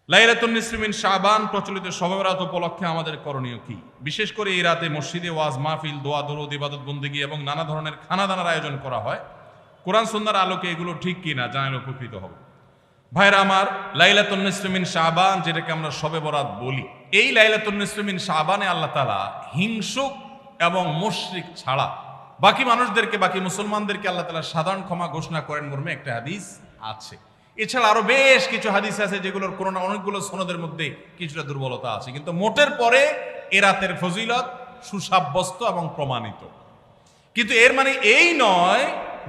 লাইলাতুন নিসফি মিন শাবান প্রচলিত শবে বরাত উপলক্ষে আমাদের করণীয় কি? বিশেষ করে এই রাতে মসজিদে ওয়াজ মাহফিল, দোয়া দরুদ, ইবাদত বন্দেগী এবং নানা ধরনের খানাদানার আয়োজন করা হয়। কোরআন সুন্নাহর আলোকে এগুলো ঠিক কিনা জানালে উপকৃত হব। ভাইরা আমার, লাইলাতুন নিসফি মিন শাবান যেটাকে আমরা শবে বরাত বলি, এই লাইলাতুন নিসফি মিন শাবানে আল্লাহ তাআলা হিংসুক এবং মুশরিক ছাড়া বাকি মানুষদেরকে, বাকি মুসলমানদেরকে আল্লাহ তাআলা সাধারণ ক্ষমা ঘোষণা করেন মর্মে একটা হাদিস আছে। এছাড়া আরো বেশ কিছু হাদিস আছে যেগুলোর কোনো না অনেকগুলো সনদের মধ্যে কিছুটা দুর্বলতা আছে, কিন্তু মোটের পরে এ রাতের ফজিলত সুসাব্যস্ত এবং প্রমাণিত। কিন্তু এর মানে এই নয়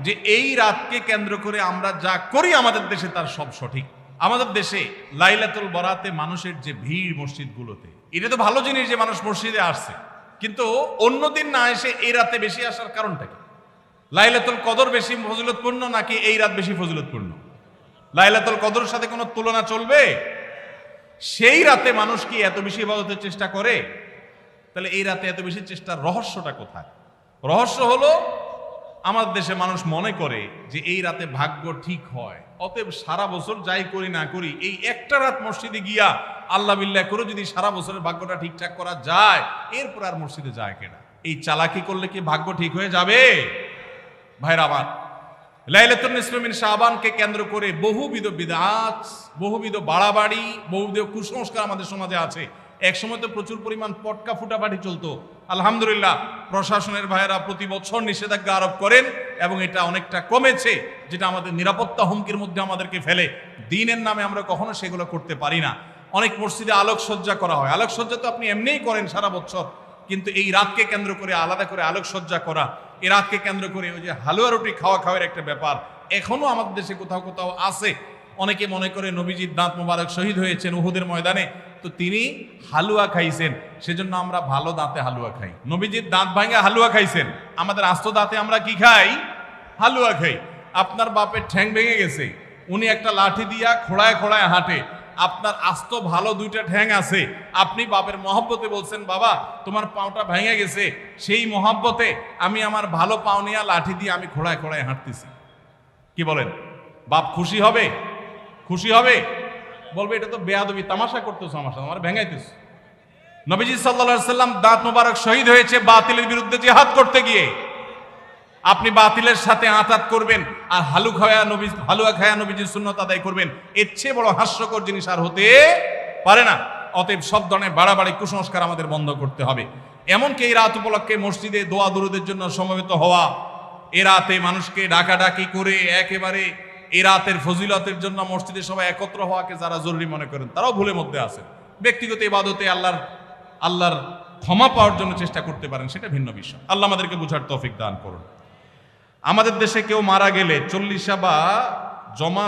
যে এই রাতকে কেন্দ্র করে আমরা যা করি আমাদের দেশে তার সব সঠিক। আমাদের দেশে লাইলাতুল বরাতে মানুষের যে ভিড় মসজিদগুলোতে, এটা তো ভালো জিনিস যে মানুষ মসজিদে আসছে, কিন্তু অন্যদিন না এসে এই রাতে বেশি আসার কারণটা কি? লাইলাতুল কদর বেশি ফজিলতপূর্ণ নাকি এই রাত বেশি ফজিলতপূর্ণ? লাইলাতুল কদরের সাথে কোনো তুলনা চলবে? সেই রাতে মানুষ কি এত বেশি ইবাদতের চেষ্টা করে? তাহলে এই রাতে এত বেশি চেষ্টার রহস্যটা কোথায়? রহস্য হলো আমাদের দেশে মানুষ মনে করে যে এই রাতে ভাগ্য ঠিক হয়, অতএব সারা বছর যাই করি না করি এই একটা রাত মসজিদে গিয়া আল্লাহ বিল্লাহ করে যদি সারা বছরের ভাগ্যটা ঠিকঠাক করা যায়, এরপর আর মসজিদে যায় কেনা। এই চালাকি করলে কি ভাগ্য ঠিক হয়ে যাবে? ভাইরা আমার, লাইলাতুন নিসফি মিন শাবানকে কেন্দ্র করে বহুবিধ বিদআত, বহুবিধ বাড়াবাড়ি, বহুবিধ কুসংস্কার আমাদের সমাজে আছে। এক সময় তো প্রচুর পরিমাণ পটকা ফুটাফাটি চলতো। আলহামদুলিল্লাহ, প্রশাসনের ভাইয়েরা প্রতি বছর নিষেধাজ্ঞা আরোপ করেন এবং এটা অনেকটা কমেছে, যেটা আমাদের নিরাপত্তা হুমকির মধ্যে আমাদেরকে ফেলে। দিনের নামে আমরা কখনো সেগুলো করতে পারি না। অনেক মসজিদে আলোকসজ্জা করা হয়। আলোকসজ্জা তো আপনি এমনিই করেন সারা বছর, কিন্তু এই রাতকে কেন্দ্র করে আলাদা করে আলোকসজ্জা করা, এই রাতকে কেন্দ্র করে ওই যে হালুয়া রুটি খাওয়ার একটা ব্যাপার এখনো আমাদের দেশে কোথাও কোথাও আছে। অনেকে মনে করে নবীজির দাঁত মোবারক শহীদ হয়েছেন উহুদের ময়দানে, তো তিনি হালুয়া খাইছেন, সেজন্য আমরা ভালো দাঁতে হালুয়া খাই। নবীজির দাঁত ভাঙে হালুয়া খাইছেন, আমাদের আস্ত দাঁতে আমরা কি খাই? হালুয়া খাই। আপনার বাপের ঠ্যাং ভেঙে গেছে, উনি একটা লাঠি দিয়া খোড়ায় খোড়ায় হাঁটে, আপনার আস্ত ভালো দুইটা ঠ্যাং আছে, আপনি বাপের মহব্বতে বলছেন বাবা তোমার পাওটা ভেঙে গেছে, সেই মহব্বতে আমি আমার ভালো পাও নিয়ে লাঠি দিয়ে আমি খোড়ায় খোড়ায় হাঁটতেছি। কি বলেন? বাপ খুশি হবে? খুশি হবে? বলবে এটা তো বেয়াদবি, তামাশা করতেছ আমার সাথে, আমার ভেঙাইতেছ। নবীজি সাল্লাল্লাহু আলাইহি সাল্লাম দাঁত মোবারক শহীদ হয়েছে বাতিলের বিরুদ্ধে জিহাদ করতে গিয়ে। আপনি বাতিলের সাথে আঁতাত করবেন আর হালুয়া খায়া নবীজির সুন্নাত আদায় করবেন, এর চেয়ে বড় হাস্যকর জিনিস আর হতে পারে না। অতএব সব ধরনের বাড়াবাড়ি কুসংস্কার আমাদের বন্ধ করতে হবে। এমনকি এই রাত উপলক্ষে মসজিদে দোয়া দরুদের জন্য সমবেত হওয়া, এ রাতে মানুষকে ডাকাডাকি করে একেবারে এই রাতের ফজিলতের জন্য মসজিদে সবাই একত্র হওয়াকে যারা জরুরি মনে করেন তারাও ভুলের মধ্যে আছেন। ব্যক্তিগত ইবাদতে আল্লাহর ক্ষমা পাওয়ার জন্য চেষ্টা করতে পারেন, সেটা ভিন্ন বিষয়। আল্লাহ আমাদেরকে বুঝার তৌফিক দান করুন। আমাদের দেশে কেউ মারা গেলে 40 বা জমা